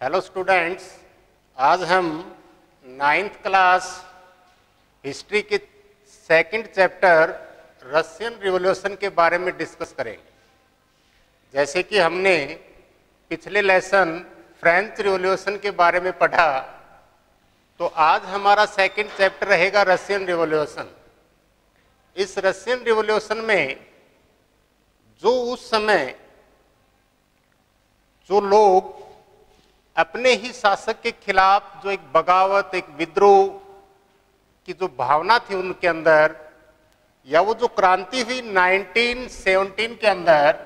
Hello students, आज हम 9th class history के सेकंड चैप्टर रशियन रिवॉल्यूशन के बारे में डिस्कस करेंगे। जैसे कि हमने पिछले लेसन फ्रेंच रिवॉल्यूशन के बारे में पढ़ा, तो आज हमारा सेकंड चैप्टर रहेगा रशियन रिवॉल्यूशन। इस रशियन रिवॉल्यूशन में जो उस समय जो लोग अपने ही शासक के खिलाफ जो एक बगावत, एक विद्रोह की जो भावना थी उनके अंदर, या वो जो क्रांति हुई 1917 के अंदर,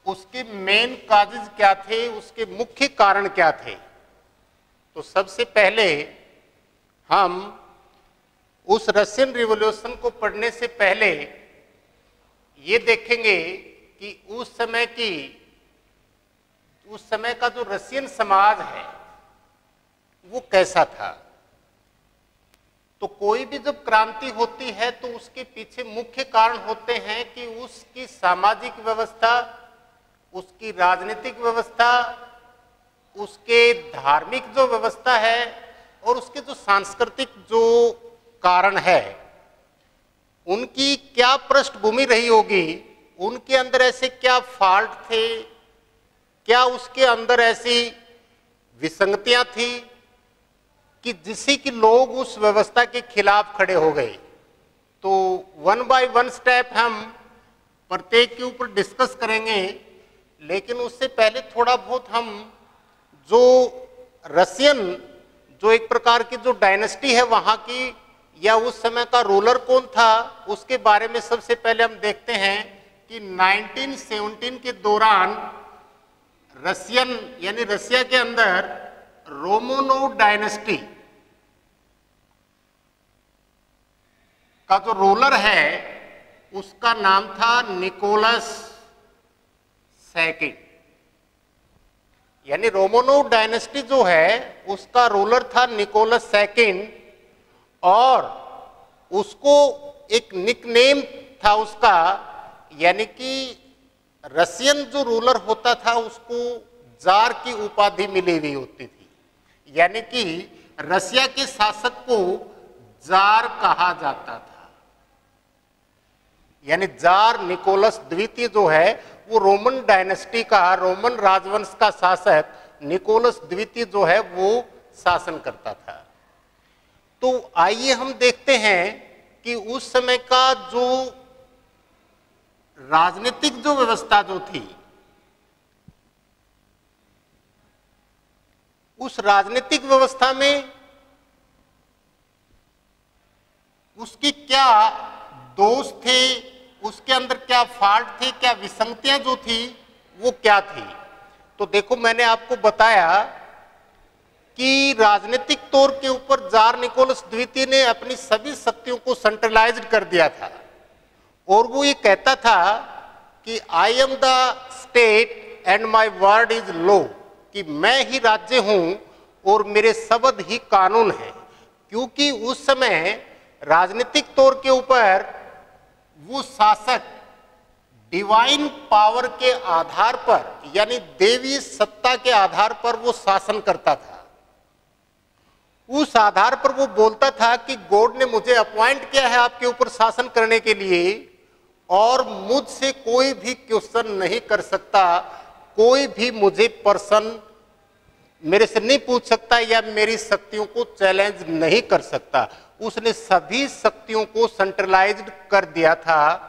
उसके मेन काजेज क्या थे, उसके मुख्य कारण क्या थे। तो सबसे पहले हम उस रशियन रिवॉल्यूशन को पढ़ने से पहले ये देखेंगे कि उस समय का जो रशियन समाज है वो कैसा था। तो कोई भी जब क्रांति होती है तो उसके पीछे मुख्य कारण होते हैं कि उसकी सामाजिक व्यवस्था, उसकी राजनीतिक व्यवस्था, उसके धार्मिक जो व्यवस्था है और उसके जो सांस्कृतिक जो कारण है, उनकी क्या पृष्ठभूमि रही होगी, उनके अंदर ऐसे क्या फॉल्ट थे, क्या उसके अंदर ऐसी विसंगतियां थी कि जिससे कि लोग उस व्यवस्था के खिलाफ खड़े हो गए। तो वन बाय वन स्टेप हम प्रत्येक के ऊपर डिस्कस करेंगे, लेकिन उससे पहले थोड़ा बहुत हम जो रशियन जो एक प्रकार की जो डायनेस्टी है वहाँ की, या उस समय का रूलर कौन था, उसके बारे में सबसे पहले हम देखते हैं कि 1917 के दौरान रशियन यानी रशिया के अंदर रोमानोव डायनेस्टी का जो रूलर है उसका नाम था निकोलस सेकंड। यानी रोमानोव डायनेस्टी जो है उसका रूलर था निकोलस सेकंड, और उसको एक निकनेम था उसका, यानी कि रशियन जो रूलर होता था उसको जार की उपाधि मिली हुई होती थी। यानी कि रशिया के शासक को जार कहा जाता था। यानी जार निकोलस द्वितीय जो है वो रोमन डायनेस्टी का, रोमन राजवंश का शासक निकोलस द्वितीय जो है वो शासन करता था। तो आइए हम देखते हैं कि उस समय का जो राजनीतिक जो व्यवस्था जो थी, उस राजनीतिक व्यवस्था में उसके क्या दोष थे, उसके अंदर क्या फॉल्ट थे, क्या विसंगतियां जो थी वो क्या थी। तो देखो, मैंने आपको बताया कि राजनीतिक तौर के ऊपर जार निकोलस द्वितीय ने अपनी सभी शक्तियों को सेंट्रलाइज्ड कर दिया था, और वो ये कहता था कि I am the state and my word is law, कि मैं ही राज्य हूं और मेरे शब्द ही कानून है। क्योंकि उस समय राजनीतिक तौर के ऊपर वो शासक डिवाइन पावर के आधार पर, यानी देवी सत्ता के आधार पर वो शासन करता था। उस आधार पर वो बोलता था कि गॉड ने मुझे अपॉइंट किया है आपके ऊपर शासन करने के लिए, और मुझसे कोई भी क्वेश्चन नहीं कर सकता, कोई भी मुझे पर्सन मेरे से नहीं पूछ सकता या मेरी शक्तियों को चैलेंज नहीं कर सकता। उसने सभी शक्तियों को सेंट्रलाइज्ड कर दिया था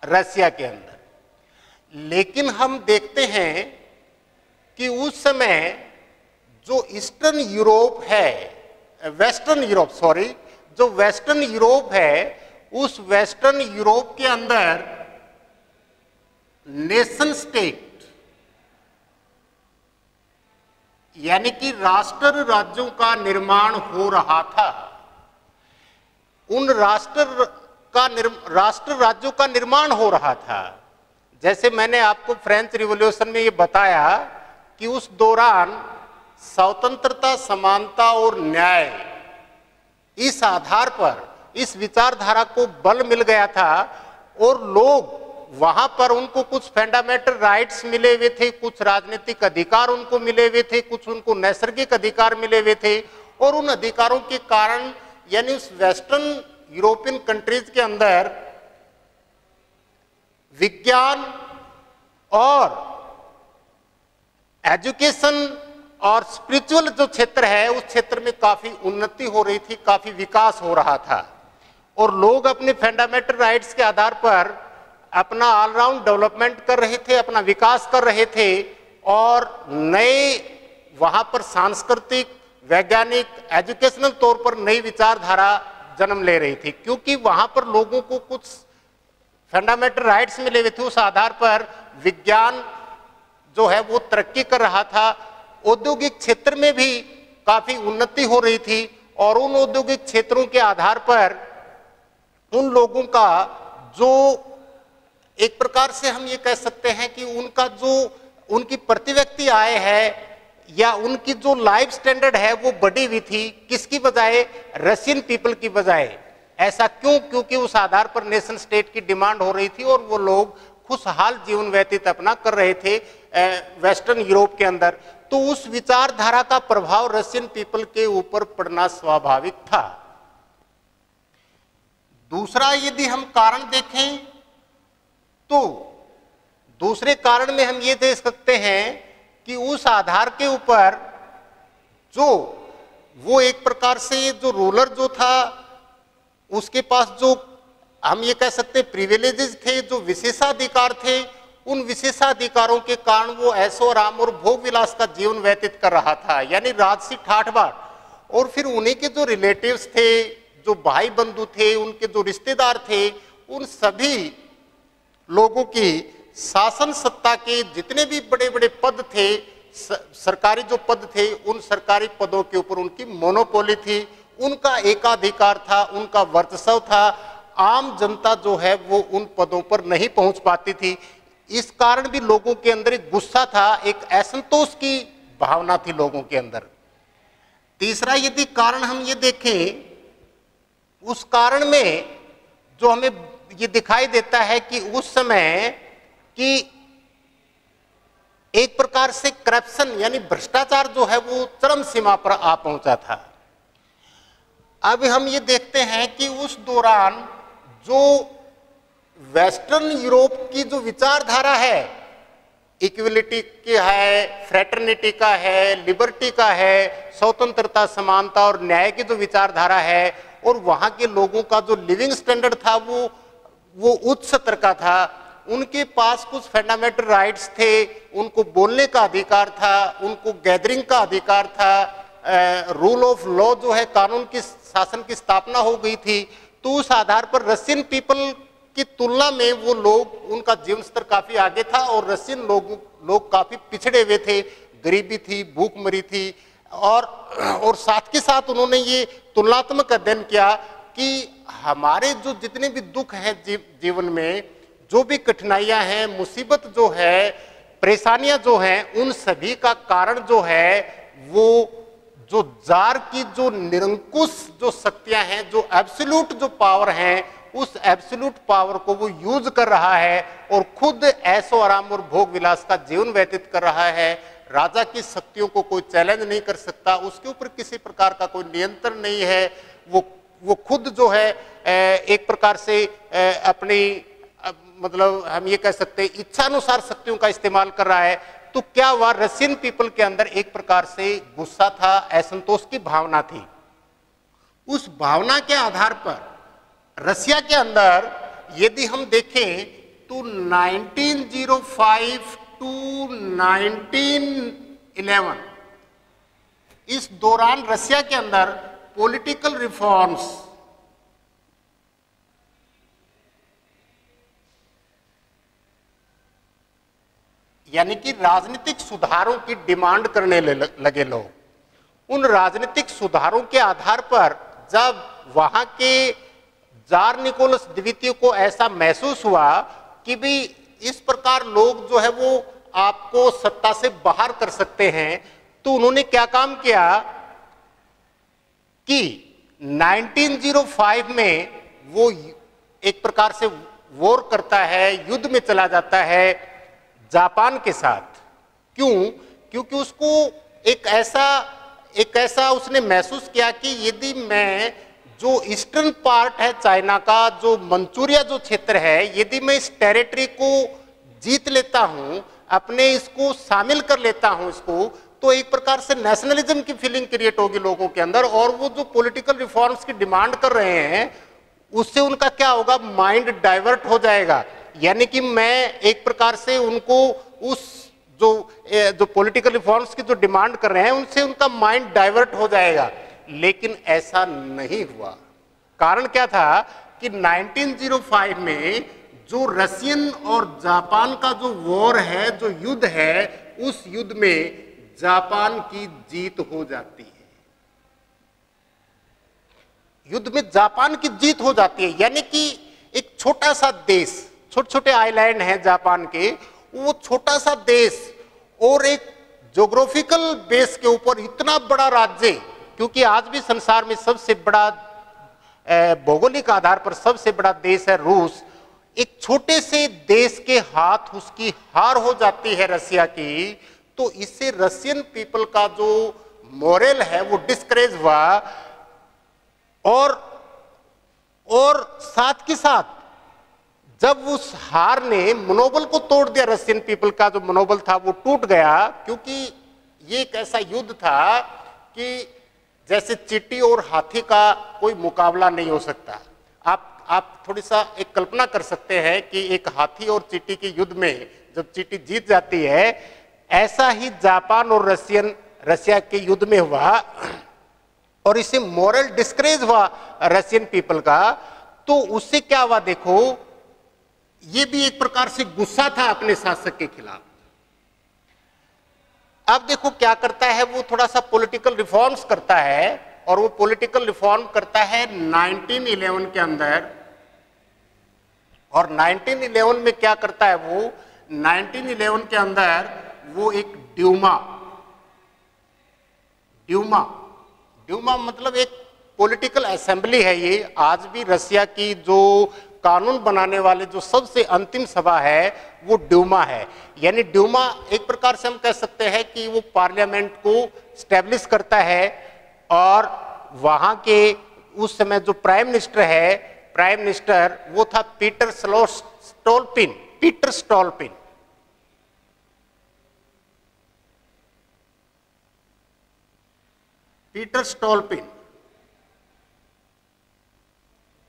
रशिया के अंदर। लेकिन हम देखते हैं कि उस समय जो ईस्टर्न यूरोप है, वेस्टर्न यूरोप है, उस वेस्टर्न यूरोप के अंदर नेशन स्टेट यानी कि राष्ट्र राज्यों का निर्माण हो रहा था। उन राष्ट्र राज्यों का निर्माण हो रहा था। जैसे मैंने आपको फ्रेंच रिवॉल्यूशन में ये बताया कि उस दौरान स्वतंत्रता, समानता और न्याय, इस आधार पर, इस विचारधारा को बल मिल गया था, और लोग वहां पर उनको कुछ फंडामेंटल राइट्स मिले हुए थे, कुछ राजनीतिक अधिकार उनको मिले हुए थे, कुछ उनको नैसर्गिक अधिकार मिले हुए थे, और उन अधिकारों के कारण यानी उस वेस्टर्न यूरोपियन कंट्रीज के अंदर विज्ञान और एजुकेशन और स्पिरिचुअल जो क्षेत्र है उस क्षेत्र में काफी उन्नति हो रही थी, काफी विकास हो रहा था, और लोग अपने फंडामेंटल राइट्स के आधार पर अपना ऑलराउंड डेवलपमेंट कर रहे थे, अपना विकास कर रहे थे, और नए वहां पर सांस्कृतिक, वैज्ञानिक, एजुकेशनल तौर पर नई विचारधारा जन्म ले रही थी, क्योंकि वहां पर लोगों को कुछ फंडामेंटल राइट्स मिले हुए थे। उस आधार पर विज्ञान जो है वो तरक्की कर रहा था, औद्योगिक क्षेत्र में भी काफी उन्नति हो रही थी, और उन औद्योगिक क्षेत्रों के आधार पर उन लोगों का जो एक प्रकार से हम ये कह सकते हैं कि उनका जो उनकी प्रति व्यक्ति आय है या उनकी जो लाइफ स्टैंडर्ड है वो बढ़ी हुई थी, किसकी बजाय? रशियन पीपल की बजाय। ऐसा क्यों? क्योंकि उस आधार पर नेशन स्टेट की डिमांड हो रही थी और वो लोग खुशहाल जीवन व्यतीत अपना कर रहे थे वेस्टर्न यूरोप के अंदर। तो उस विचारधारा का प्रभाव रशियन पीपल के ऊपर पड़ना स्वाभाविक था। दूसरा यदि हम कारण देखें तो दूसरे कारण में हम ये देख सकते हैं कि उस आधार के ऊपर जो वो एक प्रकार से जो रूलर जो था उसके पास जो हम ये कह सकते प्रिविलेजेस थे, जो विशेषाधिकार थे, उन विशेषाधिकारों के कारण वो ऐशो आराम और भोग विलास का जीवन व्यतीत कर रहा था, यानी राजसी ठाठ बाट। और फिर उन्हीं के जो रिलेटिव्स थे, जो भाई बंधु थे, उनके जो रिश्तेदार थे, उन सभी लोगों की शासन सत्ता के जितने भी बड़े बड़े पद थे, सरकारी जो पद थे, उन सरकारी पदों के ऊपर उनकी मोनोपोली थी, उनका एकाधिकार था, उनका वर्चस्व था। आम जनता जो है वो उन पदों पर नहीं पहुंच पाती थी। इस कारण भी लोगों के अंदर एक गुस्सा था, एक असंतोष की भावना थी लोगों के अंदर। तीसरा यदि कारण हम ये देखें, उस कारण में जो हमें ये दिखाई देता है कि उस समय कि एक प्रकार से करप्शन यानी भ्रष्टाचार जो है वो चरम सीमा पर आ पहुंचा था। अब हम ये देखते हैं कि उस दौरान जो वेस्टर्न यूरोप की जो विचारधारा है, इक्वलिटी की है, फ्रेटर्निटी का है, लिबर्टी का है, स्वतंत्रता, समानता और न्याय की जो विचारधारा है, और वहां के लोगों का जो लिविंग स्टैंडर्ड था वो उच्च स्तर का था। उनके पास कुछ फंडामेंटल राइट्स थे, उनको बोलने का अधिकार था, उनको गैदरिंग का अधिकार था, रूल ऑफ लॉ जो है कानून की शासन की स्थापना हो गई थी। तो उस आधार पर रशियन पीपल की तुलना में वो लोग, उनका जीवन स्तर काफी आगे था, और रशियन लोग काफी पिछड़े हुए थे, गरीबी थी, भूखमरी थी, और साथ के साथ उन्होंने ये तुलनात्मक अध्ययन किया कि हमारे जो जितने भी दुख हैं जीवन में, जो भी कठिनाइयां हैं, मुसीबत जो है, परेशानियां जो हैं, उन सभी का कारण जो है वो जो जार की जो निरंकुश जो शक्तियां हैं, जो एब्सोल्यूट जो पावर हैं, उस एब्सोल्यूट पावर को वो यूज कर रहा है और खुद ऐशो आराम और भोग विलास का जीवन व्यतीत कर रहा है। राजा की शक्तियों को कोई चैलेंज नहीं कर सकता, उसके ऊपर किसी प्रकार का कोई नियंत्रण नहीं है। वो खुद जो है एक प्रकार से अपनी मतलब हम ये कह सकते हैं इच्छानुसार शक्तियों का इस्तेमाल कर रहा है। तो क्या हुआ, रशियन पीपल के अंदर एक प्रकार से गुस्सा था, असंतोष की भावना थी। उस भावना के आधार पर रशिया के अंदर यदि हम देखें तो 1905 टू 1911 इस दौरान रशिया के अंदर पॉलिटिकल रिफॉर्म्स यानी कि राजनीतिक सुधारों की डिमांड करने लगे लोग। उन राजनीतिक सुधारों के आधार पर जब वहां के जार निकोलस द्वितीय को ऐसा महसूस हुआ कि भी इस प्रकार लोग जो है वो आपको सत्ता से बाहर कर सकते हैं, तो उन्होंने क्या काम किया कि 1905 में वो एक प्रकार से वॉर करता है, युद्ध में चला जाता है जापान के साथ। क्यों? क्योंकि उसको एक ऐसा उसने महसूस किया कि यदि मैं जो ईस्टर्न पार्ट है चाइना का, जो मंचूरिया जो क्षेत्र है, यदि मैं इस टेरिटरी को जीत लेता हूं, अपने इसको शामिल कर लेता हूं इसको, तो एक प्रकार से नेशनलिज्म की फीलिंग क्रिएट होगी लोगों के अंदर, और वो जो पॉलिटिकल रिफॉर्म्स की डिमांड कर रहे हैं उससे उनका क्या होगा, माइंड डाइवर्ट हो जाएगा। यानी कि मैं एक प्रकार से उनको उस जो पॉलिटिकल रिफॉर्म्स की जो डिमांड कर रहे हैं उनसे उनका माइंड डाइवर्ट हो जाएगा। लेकिन ऐसा नहीं हुआ। कारण क्या था कि 1905 में जो रशियन और जापान का जो वॉर है, जो युद्ध है, उस युद्ध में जापान की जीत हो जाती है। युद्ध में जापान की जीत हो जाती है। यानी कि एक छोटा सा देश, छोटे छोटे आइलैंड हैं जापान के, वो छोटा सा देश और एक ज्योग्राफिकल बेस के ऊपर इतना बड़ा राज्य, क्योंकि आज भी संसार में सबसे बड़ा भौगोलिक आधार पर सबसे बड़ा देश है रूस, एक छोटे से देश के हाथ उसकी हार हो जाती है रसिया की, तो इससे रशियन पीपल का जो मोरल है वो डिस्करेज हुआ। और साथ के साथ जब उस हार ने मनोबल को तोड़ दिया, रशियन पीपल का जो मनोबल था वो टूट गया, क्योंकि ये एक ऐसा युद्ध था कि जैसे चींटी और हाथी का कोई मुकाबला नहीं हो सकता। आप थोड़ी सा एक कल्पना कर सकते हैं कि एक हाथी और चींटी के युद्ध में जब चींटी जीत जाती है, ऐसा ही जापान और रशिया के युद्ध में हुआ, और इससे मोरल डिस्करेज हुआ रशियन पीपल का। तो उससे क्या हुआ, देखो, ये भी एक प्रकार से गुस्सा था अपने शासक के खिलाफ। अब देखो क्या करता है, वो थोड़ा सा पॉलिटिकल रिफॉर्म्स करता है, और वो पॉलिटिकल रिफॉर्म करता है 1911 के अंदर। और 1911 में क्या करता है वो, 1911 के अंदर वो एक ड्यूमा मतलब एक पॉलिटिकल असेंबली है। ये आज भी रसिया की जो कानून बनाने वाले जो सबसे अंतिम सभा है वो ड्यूमा है। यानी ड्यूमा एक प्रकार से हम कह सकते हैं कि वो पार्लियामेंट को स्टैब्लिश करता है, और वहां के उस समय जो प्राइम मिनिस्टर वो था पीटर स्टोल्पिन।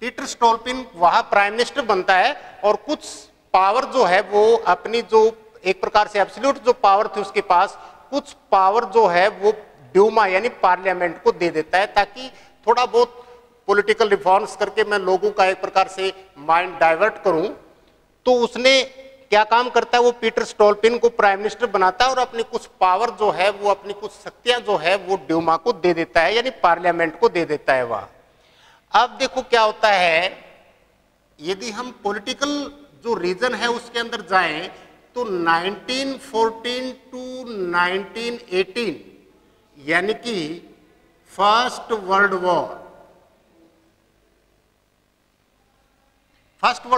पीटर स्टोल्पिन वहां प्राइम मिनिस्टर बनता है, और कुछ पावर जो है वो अपनी जो एक प्रकार से एब्सोल्यूट जो पावर थी उसके पास, कुछ पावर जो है वो ड्यूमा यानी पार्लियामेंट को दे देता है, ताकि थोड़ा बहुत पॉलिटिकल रिफॉर्म्स करके मैं लोगों का एक प्रकार से माइंड डाइवर्ट करूं। तो उसने क्या काम करता है, वो पीटर स्टोल्पिन को प्राइम मिनिस्टर बनाता है, और अपनी कुछ पावर जो है वो अपनी कुछ शक्तियां जो है वो ड्यूमा को दे देता है, यानी पार्लियामेंट को दे देता है वह। अब देखो क्या होता है, यदि हम पॉलिटिकल जो रीजन है उसके अंदर जाएं तो 1914 टू 1918 यानी कि फर्स्ट वर्ल्ड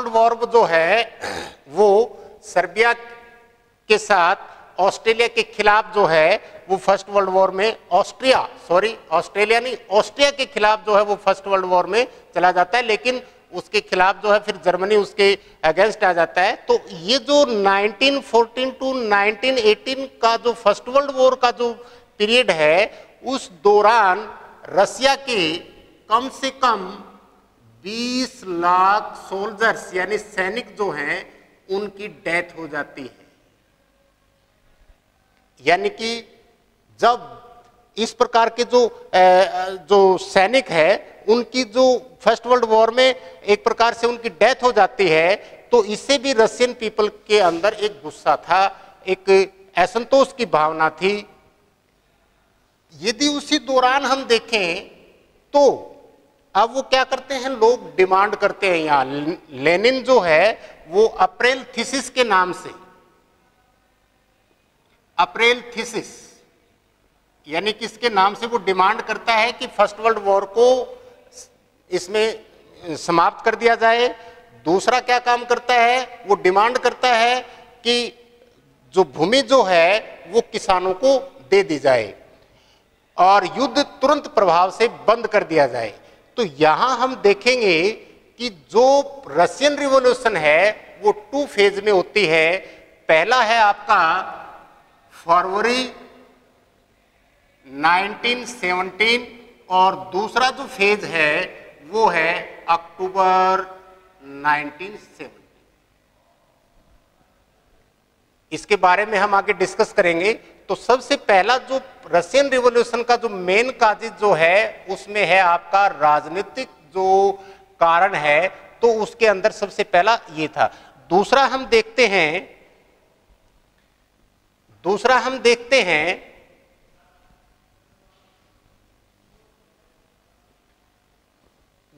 वॉर जो है वो सर्बिया के साथ ऑस्ट्रेलिया के खिलाफ जो है वो फर्स्ट वर्ल्ड वॉर में ऑस्ट्रिया के खिलाफ जो है वो फर्स्ट वर्ल्ड वॉर में चला जाता है, लेकिन उसके खिलाफ जो है फिर जर्मनी उसके अगेंस्ट आ जाता है। तो ये जो 1914 टू 1918 का जो फर्स्ट वर्ल्ड वॉर का जो पीरियड है, उस दौरान रसिया के कम से कम 20 लाख सोल्जर्स यानी सैनिक जो हैं उनकी डेथ हो जाती है। यानी कि जब इस प्रकार के जो सैनिक है उनकी जो फर्स्ट वर्ल्ड वॉर में एक प्रकार से उनकी डेथ हो जाती है, तो इससे भी रशियन पीपल के अंदर एक गुस्सा था, एक असंतोष की भावना थी। यदि उसी दौरान हम देखें तो अब वो क्या करते हैं, लोग डिमांड करते हैं, यहाँ लेनिन जो है वो अप्रैल थीसिस के नाम से, अप्रैल थीसिस यानी किसके नाम से वो डिमांड करता है कि फर्स्ट वर्ल्ड वॉर को इसमें समाप्त कर दिया जाए, दूसरा क्या काम करता है, वो डिमांड करता है कि जो भूमि जो है वो किसानों को दे दी जाए और युद्ध तुरंत प्रभाव से बंद कर दिया जाए। तो यहां हम देखेंगे कि जो रशियन रिवॉल्यूशन है वो 2 फेज में होती है। पहला है आपका फरवरी 1917 और दूसरा जो फेज है वो है अक्टूबर 1970। इसके बारे में हम आगे डिस्कस करेंगे। तो सबसे पहला जो रशियन रिवॉल्यूशन का जो मेन काज जो है उसमें है आपका राजनीतिक जो कारण है, तो उसके अंदर सबसे पहला ये था। दूसरा हम देखते हैं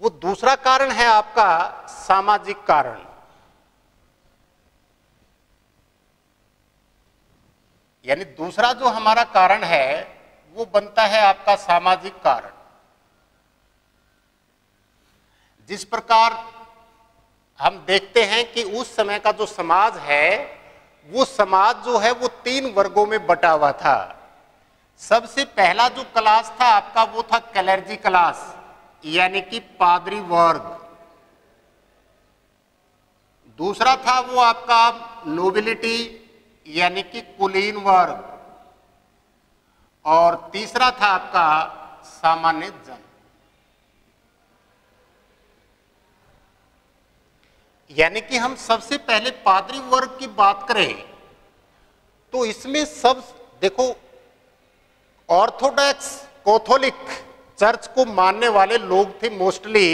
वो दूसरा कारण है आपका सामाजिक कारण। यानी दूसरा जो हमारा कारण है वो बनता है आपका सामाजिक कारण। जिस प्रकार हम देखते हैं कि उस समय का जो समाज है वो समाज जो है वो 3 वर्गों में बटा हुआ था। सबसे पहला जो क्लास था आपका वो था क्लर्जी क्लास, यानी कि पादरी वर्ग। दूसरा था वो आपका नोबिलिटी, यानी कि कुलीन वर्ग। और तीसरा था आपका सामान्य जन। यानी कि हम सबसे पहले पादरी वर्ग की बात करें तो इसमें सब देखो, ऑर्थोडॉक्स कैथोलिक चर्च को मानने वाले लोग थे मोस्टली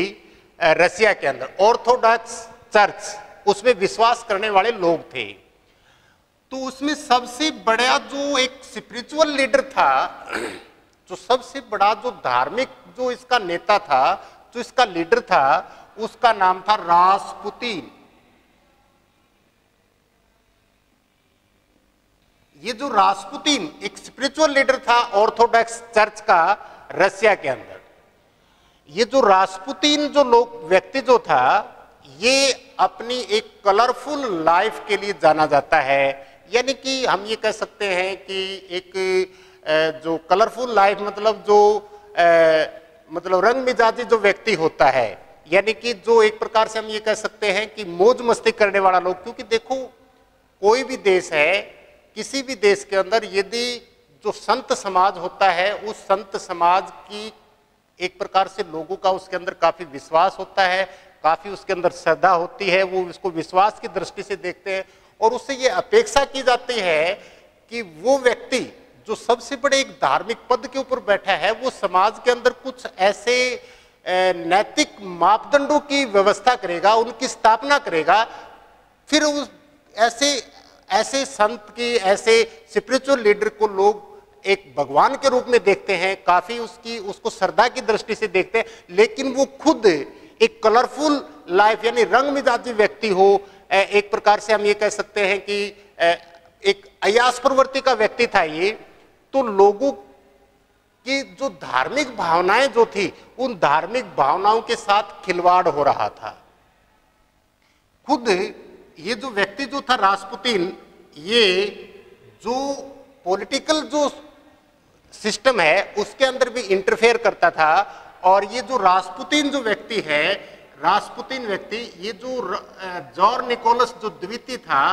रसिया के अंदर। ऑर्थोडॉक्स चर्च उसमें विश्वास करने वाले लोग थे। तो उसमें सबसे बड़ा जो एक स्पिरिचुअल लीडर था, जो सबसे बड़ा जो धार्मिक जो इसका नेता था, जो इसका लीडर था, उसका नाम था रासपुतीन। ये जो रासपुतीन एक स्पिरिचुअल लीडर था ऑर्थोडॉक्स चर्च का रसिया के अंदर। ये जो रासपुतीन जो लोग व्यक्ति जो था, ये अपनी एक कलरफुल लाइफ के लिए जाना जाता है। यानी कि हम ये कह सकते हैं कि एक जो कलरफुल लाइफ मतलब जो मतलब रंग मिजाजी जो व्यक्ति होता है, यानी कि जो एक प्रकार से हम ये कह सकते हैं कि मौज मस्ती करने वाला लोग। क्योंकि देखो कोई भी देश है, किसी भी देश के अंदर यदि जो संत समाज होता है उस संत समाज की एक प्रकार से लोगों का उसके अंदर काफी विश्वास होता है, काफी उसके अंदर श्रद्धा होती है, वो इसको विश्वास की दृष्टि से देखते हैं और उससे ये अपेक्षा की जाती है कि वो व्यक्ति जो सबसे बड़े एक धार्मिक पद के ऊपर बैठा है वो समाज के अंदर कुछ ऐसे नैतिक मापदंडों की व्यवस्था करेगा, उनकी स्थापना करेगा। फिर उस ऐसे संत की, ऐसे स्पिरिचुअल लीडर को लोग एक भगवान के रूप में देखते हैं, काफी उसको श्रद्धा की दृष्टि से देखते हैं। लेकिन वो खुद एक कलरफुल लाइफ यानी रंग मिजाजी व्यक्ति हो, एक प्रकार से हम ये कह सकते हैं कि एक अय्यास प्रवृत्ति का व्यक्ति था ये। तो लोगों की जो धार्मिक भावनाएं जो थी, उन धार्मिक भावनाओं के साथ खिलवाड़ हो रहा था। खुद ये जो व्यक्ति जो था रासपुतीन, ये जो पॉलिटिकल जो सिस्टम है उसके अंदर भी इंटरफेयर करता था। और ये जो रासपुतीन जो व्यक्ति है, रासपुतीन व्यक्ति, ये जो जॉर निकोलस जो द्वितीय था,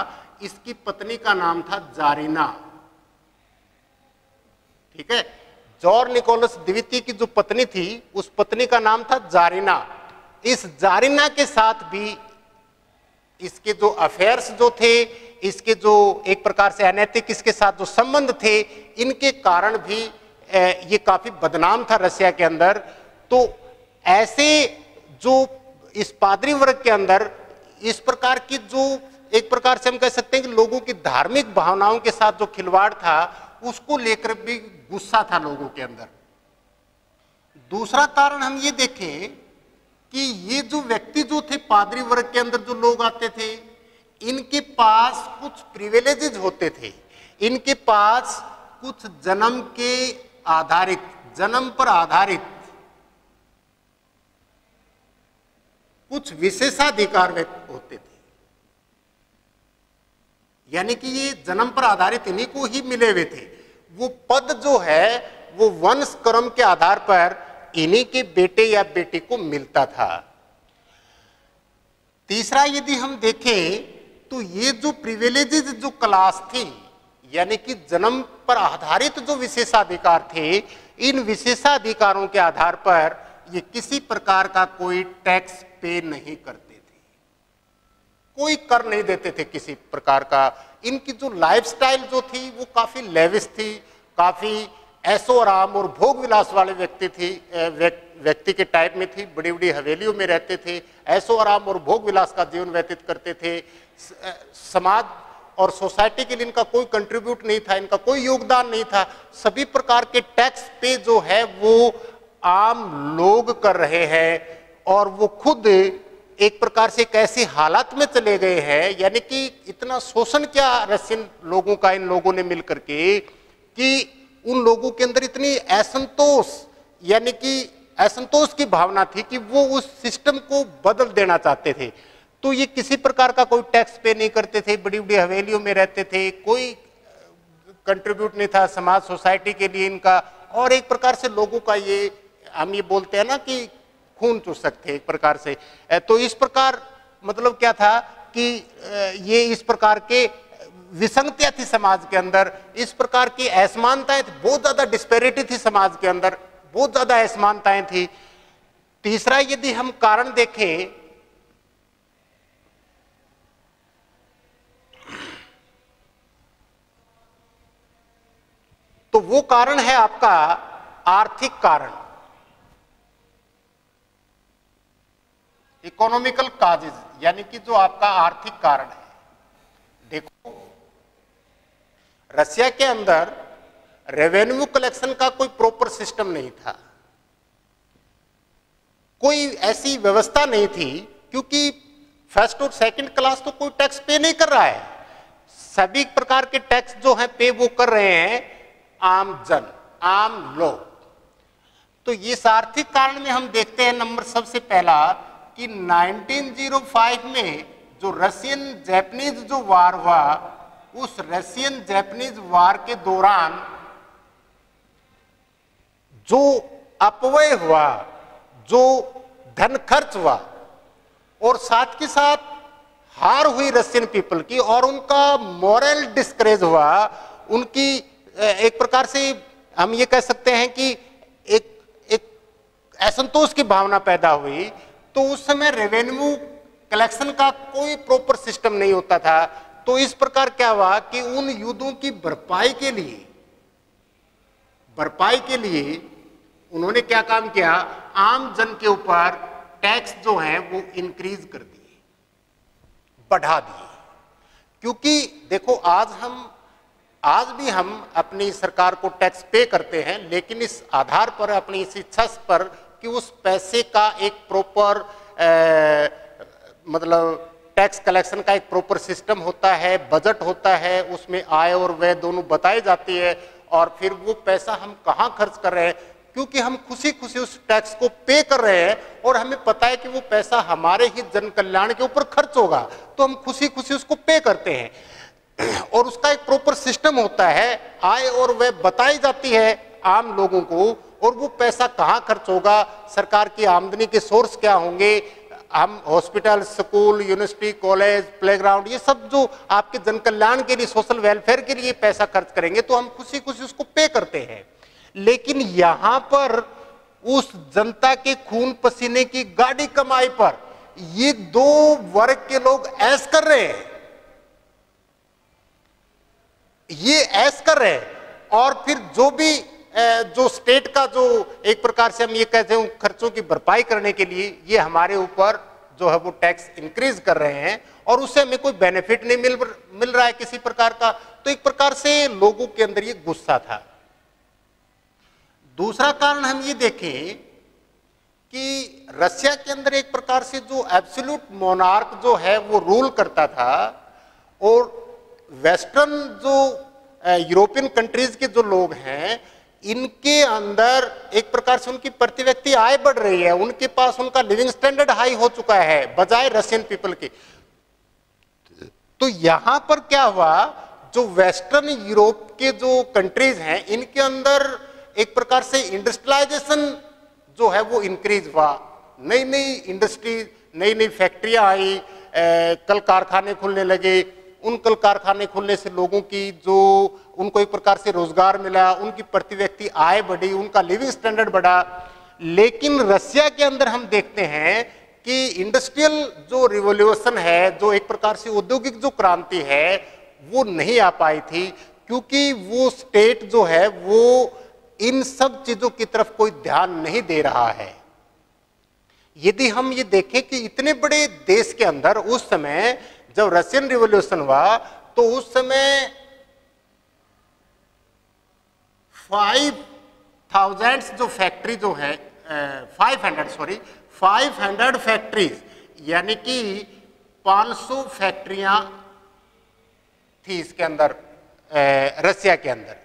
इसकी पत्नी का नाम था जारीना। ठीक है, जॉर निकोलस द्वितीय की जो पत्नी थी उस पत्नी का नाम था जारीना। इस जारीना के साथ भी इसके जो अफेयर्स जो थे, इसके जो एक प्रकार से अनैतिक इसके साथ जो संबंध थे, इनके कारण भी ये काफी बदनाम था रसिया के अंदर। तो ऐसे जो इस पादरी वर्ग के अंदर इस प्रकार की जो एक प्रकार से हम कह सकते हैं कि लोगों की धार्मिक भावनाओं के साथ जो खिलवाड़ था, उसको लेकर भी गुस्सा था लोगों के अंदर। दूसरा कारण हम ये देखें कि ये जो व्यक्ति जो थे पादरी वर्ग के अंदर जो लोग आते थे, इनके पास कुछ प्रिविलेजेस होते थे, इनके पास कुछ जन्म के आधारित, जन्म पर आधारित कुछ विशेषाधिकार होते थे, यानी कि ये जन्म पर आधारित इन्हीं को ही मिले हुए थे। वो पद जो है वो वंश क्रम के आधार पर इन्हीं के बेटे या बेटी को मिलता था। तीसरा यदि हम देखें तो ये जो प्रिविलेजेस जो क्लास थी, यानी कि जन्म पर आधारित जो विशेषाधिकार थे, इन विशेषाधिकारों के आधार पर ये किसी प्रकार का कोई टैक्स पे नहीं करते थे, कोई कर नहीं देते थे किसी प्रकार का। इनकी जो लाइफस्टाइल जो थी वो काफी लेविश थी, काफी ऐशो आराम और भोग विलास वाले व्यक्ति के टाइप में थी। बड़ी बड़ी हवेलियों में रहते थे, ऐशो आराम और भोग विलास का जीवन व्यतीत करते थे। समाज और सोसाइटी के लिए इनका कोई कंट्रीब्यूट नहीं था, इनका कोई योगदान नहीं था। सभी प्रकार के टैक्स पे जो है वो आम लोग कर रहे हैं, और वो खुद एक प्रकार से एक ऐसी हालत में चले गए हैं, यानी कि इतना शोषण किया रशियन लोगों का इन लोगों ने मिलकर के, कि उन लोगों के अंदर इतनी असंतोष, यानी कि असंतोष की भावना थी कि वो उस सिस्टम को बदल देना चाहते थे। तो ये किसी प्रकार का कोई टैक्स पे नहीं करते थे, बड़ी बड़ी हवेलियों में रहते थे, कोई कंट्रीब्यूट नहीं था समाज सोसाइटी के लिए इनका, और एक प्रकार से लोगों का ये हम ये बोलते हैं ना कि खून चूसक थे एक प्रकार से। तो इस प्रकार मतलब क्या था कि ये इस प्रकार के विसंगतियां थी समाज के अंदर, इस प्रकार की असमानताएं थी, बहुत ज्यादा डिस्पैरिटी थी समाज के अंदर, बहुत ज्यादा असमानताएं थी। तीसरा यदि हम कारण देखें तो वो कारण है आपका आर्थिक कारण, इकोनॉमिकल काजेज, यानी कि जो आपका आर्थिक कारण है। देखो रशिया के अंदर रेवेन्यू कलेक्शन का कोई प्रॉपर सिस्टम नहीं था, कोई ऐसी व्यवस्था नहीं थी, क्योंकि फर्स्ट और सेकंड क्लास तो कोई टैक्स पे नहीं कर रहा है। सभी प्रकार के टैक्स जो है पे वो कर रहे हैं आम जन, आम लोग। तो इस आर्थिक कारण में हम देखते हैं नंबर सबसे पहला कि 1905 में जो रशियन जापानीज जो वार हुआ, उस रशियन जापानीज वार के दौरान जो अपव्यय हुआ, जो धन खर्च हुआ, और साथ के साथ हार हुई रशियन पीपल की, और उनका मॉरल डिस्करेज हुआ, उनकी एक प्रकार से हम ये कह सकते हैं कि एक असंतोष की भावना पैदा हुई। तो उस समय रेवेन्यू कलेक्शन का कोई प्रॉपर सिस्टम नहीं होता था। तो इस प्रकार क्या हुआ कि उन युद्धों की भरपाई के लिए उन्होंने क्या काम किया, आम जन के ऊपर टैक्स जो है वो इंक्रीज कर दिए, बढ़ा दिए। क्योंकि देखो आज भी हम अपनी सरकार को टैक्स पे करते हैं, लेकिन इस आधार पर, अपनी इस इच्छा पर कि उस पैसे का एक प्रॉपर मतलब टैक्स कलेक्शन का एक प्रॉपर सिस्टम होता है, बजट होता है, उसमें आय और व्यय दोनों बताई जाती है, और फिर वो पैसा हम कहाँ खर्च कर रहे हैं, क्योंकि हम खुशी खुशी उस टैक्स को पे कर रहे हैं और हमें पता है कि वो पैसा हमारे ही जन कल्याण के ऊपर खर्च होगा, तो हम खुशी खुशी उसको पे करते हैं। और उसका एक प्रॉपर सिस्टम होता है, आय और व्यय बताई जाती है आम लोगों को, और वो पैसा कहाँ खर्च होगा, सरकार की आमदनी के सोर्स क्या होंगे, हम hospital, school, university, college, playground, ये सब जो आपके जन कल्याण के लिए, सोशल वेलफेयर के लिए पैसा खर्च करेंगे, तो हम खुशी खुशी उसको पे करते हैं। लेकिन यहां पर उस जनता के खून पसीने की गाढ़ी कमाई पर ये दो वर्ग के लोग ऐश कर रहे हैं, ये ऐश कर रहे हैं, और फिर जो स्टेट का जो एक प्रकार से हम ये कहते हैं खर्चों की भरपाई करने के लिए ये हमारे ऊपर जो है वो टैक्स इंक्रीज कर रहे हैं, और उससे हमें कोई बेनिफिट नहीं मिल रहा है किसी प्रकार का। तो एक प्रकार से लोगों के अंदर ये गुस्सा था। दूसरा कारण हम ये देखें कि रशिया के अंदर एक प्रकार से जो एब्सोल्यूट मोनार्क जो है वो रूल करता था, और वेस्टर्न जो यूरोपियन कंट्रीज के जो लोग हैं, इनके अंदर एक प्रकार से उनकी प्रति व्यक्ति आय बढ़ रही है, उनके पास उनका लिविंग स्टैंडर्ड हाई हो चुका है बजाय रशियन पीपल के। तो यहां पर क्या हुआ, जो वेस्टर्न यूरोप के जो कंट्रीज हैं इनके अंदर एक प्रकार से इंडस्ट्रियलाइजेशन जो है वो इंक्रीज हुआ, नई नई इंडस्ट्री, नई नई फैक्ट्रियां आई, कल कारखाने खुलने लगे। उन कल कारखाने खुलने से लोगों की जो उनको एक प्रकार से रोजगार मिला, उनकी प्रति व्यक्ति आय बढ़ी, उनका लिविंग स्टैंडर्ड बढ़ा। लेकिन रसिया के अंदर हम देखते हैं कि इंडस्ट्रियल जो रिवॉल्यूशन है, जो एक प्रकार से औद्योगिक जो क्रांति है वो नहीं आ पाई थी, क्योंकि वो स्टेट जो है वो इन सब चीजों की तरफ कोई ध्यान नहीं दे रहा है। यदि हम ये देखें कि इतने बड़े देश के अंदर उस समय जब रशियन रिवॉल्यूशन हुआ तो उस समय 5,000 जो फैक्ट्री जो है 500 फैक्ट्रीज, यानी कि 500 फैक्ट्रियां थी इसके अंदर रसिया के अंदर।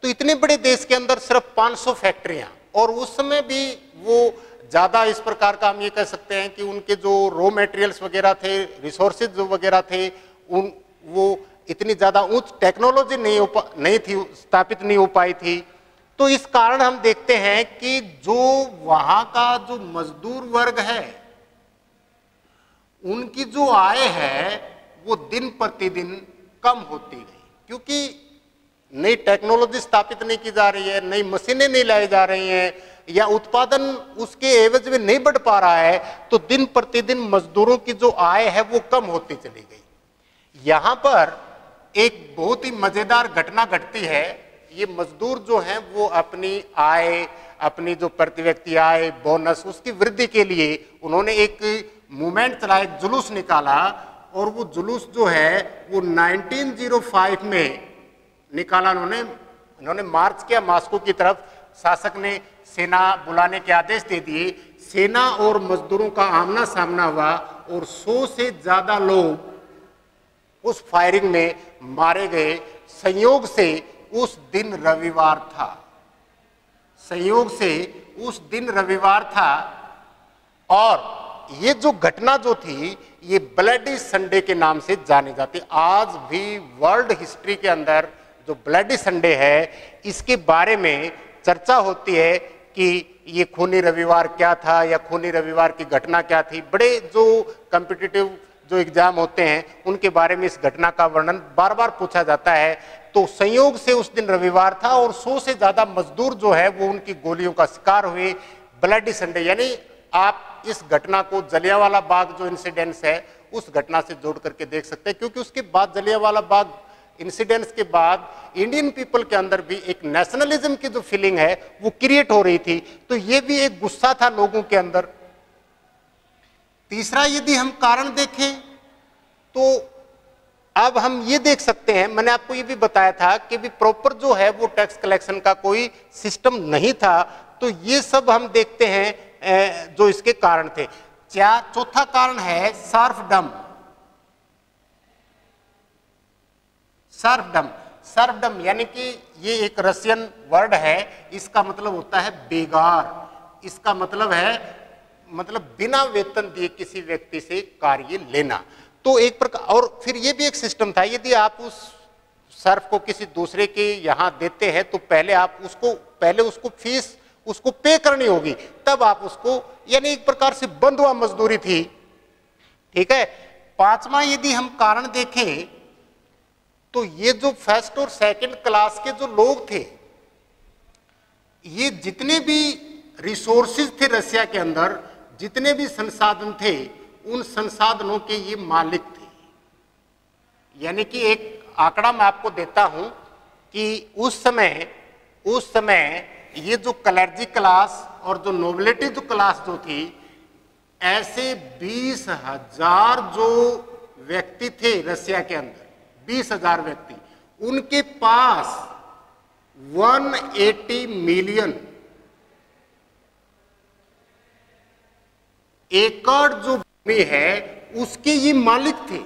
तो इतने बड़े देश के अंदर सिर्फ 500 फैक्ट्रियां, और उस समय भी वो ज्यादा इस प्रकार का हम ये कह सकते हैं कि उनके जो रॉ मटेरियल्स वगैरह थे, रिसोर्सेज जो वगैरह थे, वो इतनी ज्यादा उच्च टेक्नोलॉजी नहीं थी, स्थापित नहीं हो पाई थी। तो इस कारण हम देखते हैं कि जो वहां का जो मजदूर वर्ग है उनकी जो आय है वो दिन प्रतिदिन कम होती गई, क्योंकि नई टेक्नोलॉजी स्थापित नहीं की जा रही है, नई मशीनें नहीं लाई जा रही हैं, या उत्पादन उसके एवज में नहीं बढ़ पा रहा है, तो दिन प्रतिदिन मजदूरों की जो आय है वो कम होती चली गई। यहां पर एक बहुत ही मजेदार घटना घटती है। ये मजदूर जो हैं वो अपनी आय, अपनी जो प्रति व्यक्ति आय, बोनस, उसकी वृद्धि के लिए उन्होंने एक मूवमेंट चला, एक जुलूस निकाला, और वो जुलूस जो है वो 1905 में निकाला। उन्होंने मार्च किया मॉस्को की तरफ। शासक ने सेना बुलाने के आदेश दे दिए। सेना और मजदूरों का आमना सामना हुआ और 100 से ज्यादा लोग उस फायरिंग में मारे गए। संयोग से उस दिन रविवार था, संयोग से उस दिन रविवार था, और ये जो घटना जो थी ये ब्लडी संडे के नाम से जानी जाती। आज भी वर्ल्ड हिस्ट्री के अंदर जो ब्लडी संडे है इसके बारे में चर्चा होती है कि ये खूनी रविवार क्या था, या खूनी रविवार की घटना क्या थी। बड़े जो कॉम्पिटिटिव जो एग्जाम होते हैं उनके बारे में इस घटना का वर्णन बार बार पूछा जाता है। तो संयोग से उस दिन रविवार था और 100 से ज्यादा मजदूर जो है वो उनकी गोलियों का शिकार हुए। ब्लडी संडे, यानी आप इस घटना को जलियांवाला बाग जो इंसिडेंट्स है उस घटना से जोड़ करके देख सकते हैं, क्योंकि उसके बाद जलियांवाला बाग इंसिडेंट्स के बाद इंडियन पीपल के अंदर भी एक नेशनलिज्म की जो फीलिंग है वो क्रिएट हो रही थी। तो ये भी एक गुस्सा था लोगों के अंदर। तीसरा यदि हम कारण देखें तो अब हम ये देख सकते हैं, मैंने आपको ये भी बताया था कि भी प्रॉपर जो है वो टैक्स कलेक्शन का कोई सिस्टम नहीं था। तो ये सब हम देखते हैं जो इसके कारण थे। चौथा कारण है सर्फडम। सर्फडम, सर्फडम यानी कि ये एक रशियन वर्ड है, इसका मतलब होता है बेगार। इसका मतलब है बिना वेतन दिए किसी व्यक्ति से कार्य लेना। तो एक प्रकार, और फिर ये भी एक सिस्टम था, यदि आप उस सर्फ को किसी दूसरे के यहां देते हैं तो पहले उसको फीस उसको पे करनी होगी, तब आप उसको, यानी एक प्रकार से बंधुआ मजदूरी थी। ठीक है। पांचवा यदि हम कारण देखें तो ये जो फर्स्ट और सेकंड क्लास के जो लोग थे, ये जितने भी रिसोर्सेज थे रसिया के अंदर, जितने भी संसाधन थे, उन संसाधनों के ये मालिक थे। यानी कि एक आंकड़ा मैं आपको देता हूं कि उस समय ये जो क्लर्जी क्लास और जो नोबिलिटी जो क्लास जो थी, ऐसे 20,000 जो व्यक्ति थे रसिया के अंदर, 20,000 व्यक्ति, उनके पास 180 मिलियन एकड़ जो भूमि है उसके ये मालिक थे।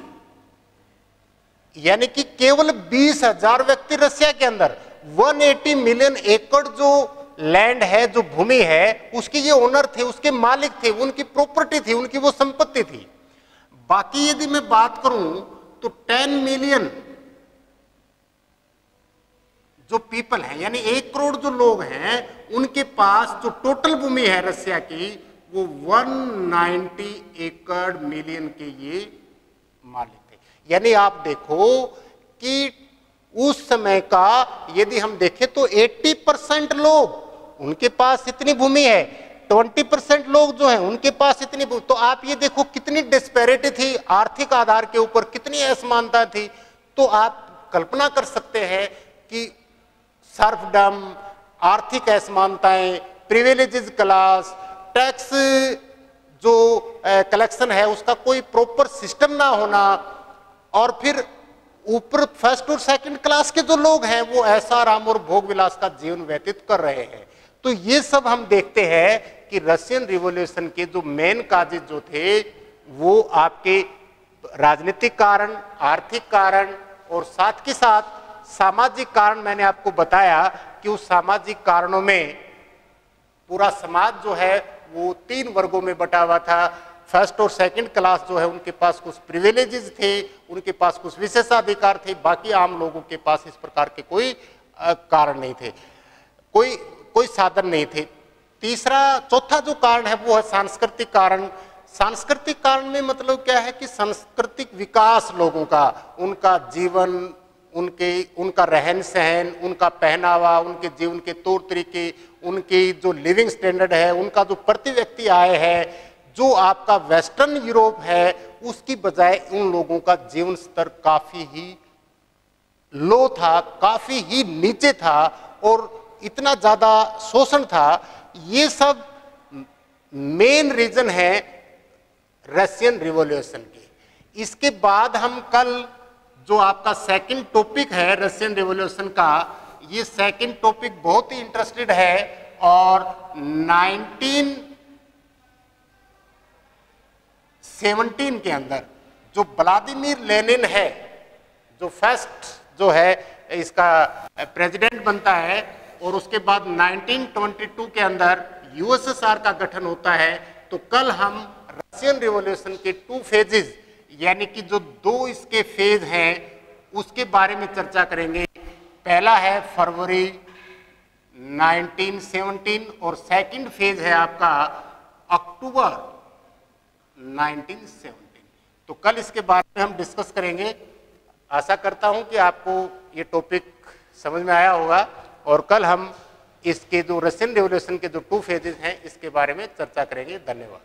यानी कि केवल 20,000 व्यक्ति रसिया के अंदर, 180 मिलियन एकड़ जो लैंड है, जो भूमि है, उसके ये ओनर थे, उसके मालिक थे, उनकी प्रॉपर्टी थी, उनकी वो संपत्ति थी। बाकी यदि मैं बात करूं तो 10 मिलियन जो पीपल हैं, यानी 1 करोड़ जो लोग हैं, उनके पास जो टोटल भूमि है रसिया की वो 190 एकड़ मिलियन के ये मालिक थे। यानी आप देखो कि उस समय का यदि हम देखें तो 80% लोग उनके पास इतनी भूमि है, 20% लोग जो हैं उनके पास इतनी भूमि। तो आप ये देखो कितनी डिस्पैरिटी थी आर्थिक आधार के ऊपर, कितनी असमानता थी। तो आप कल्पना कर सकते हैं कि सर्फडम, आर्थिक असमानताएं, प्रिविलेजेस क्लास, टैक्स जो कलेक्शन है उसका कोई प्रॉपर सिस्टम ना होना, और फिर ऊपर फर्स्ट और सेकंड क्लास के जो लोग हैं वो ऐसा आराम और भोग विलास का जीवन व्यतीत कर रहे हैं। तो ये सब हम देखते हैं कि रशियन रिवॉल्यूशन के जो मेन काजेज जो थे वो आपके राजनीतिक कारण, आर्थिक कारण और साथ के साथ सामाजिक कारण। मैंने आपको बताया कि उस सामाजिक कारणों में पूरा समाज जो है वो 3 वर्गों में बटा हुआ था। फर्स्ट और सेकंड क्लास जो है उनके पास कुछ प्रिविलेजेस थे, उनके पास कुछ विशेषाधिकार थे, बाकी आम लोगों के पास इस प्रकार के कोई कारण नहीं थे, कोई साधन नहीं थे। चौथा जो कारण है वो है सांस्कृतिक कारण। सांस्कृतिक कारण में मतलब क्या है कि सांस्कृतिक विकास लोगों का, उनका जीवन, उनका रहन सहन, उनका पहनावा, उनके जीवन के तौर तरीके, उनकी जो लिविंग स्टैंडर्ड है, उनका जो प्रति व्यक्ति आय है, जो आपका वेस्टर्न यूरोप है उसकी बजाय उन लोगों का जीवन स्तर काफी ही लो था, काफी ही नीचे था और इतना ज्यादा शोषण था। ये सब मेन रीजन है रशियन रिवॉल्यूशन के। इसके बाद हम कल जो आपका सेकंड टॉपिक है रशियन रिवॉल्यूशन का, ये सेकंड टॉपिक बहुत ही इंटरेस्टेड है और 1917 के अंदर जो व्लादिमीर लेनिन है, जो फर्स्ट जो है इसका प्रेसिडेंट बनता है, और उसके बाद 1922 के अंदर यूएसएसआर का गठन होता है। तो कल हम रशियन रिवॉल्यूशन के 2 फेजेस यानी कि जो 2 इसके फेज हैं उसके बारे में चर्चा करेंगे। पहला है फरवरी 1917 और सेकंड फेज है आपका अक्टूबर 1917। तो कल इसके बारे में हम डिस्कस करेंगे। आशा करता हूं कि आपको ये टॉपिक समझ में आया होगा और कल हम इसके जो रशियन रिवॉल्यूशन के जो 2 फेजेस हैं इसके बारे में चर्चा करेंगे। धन्यवाद।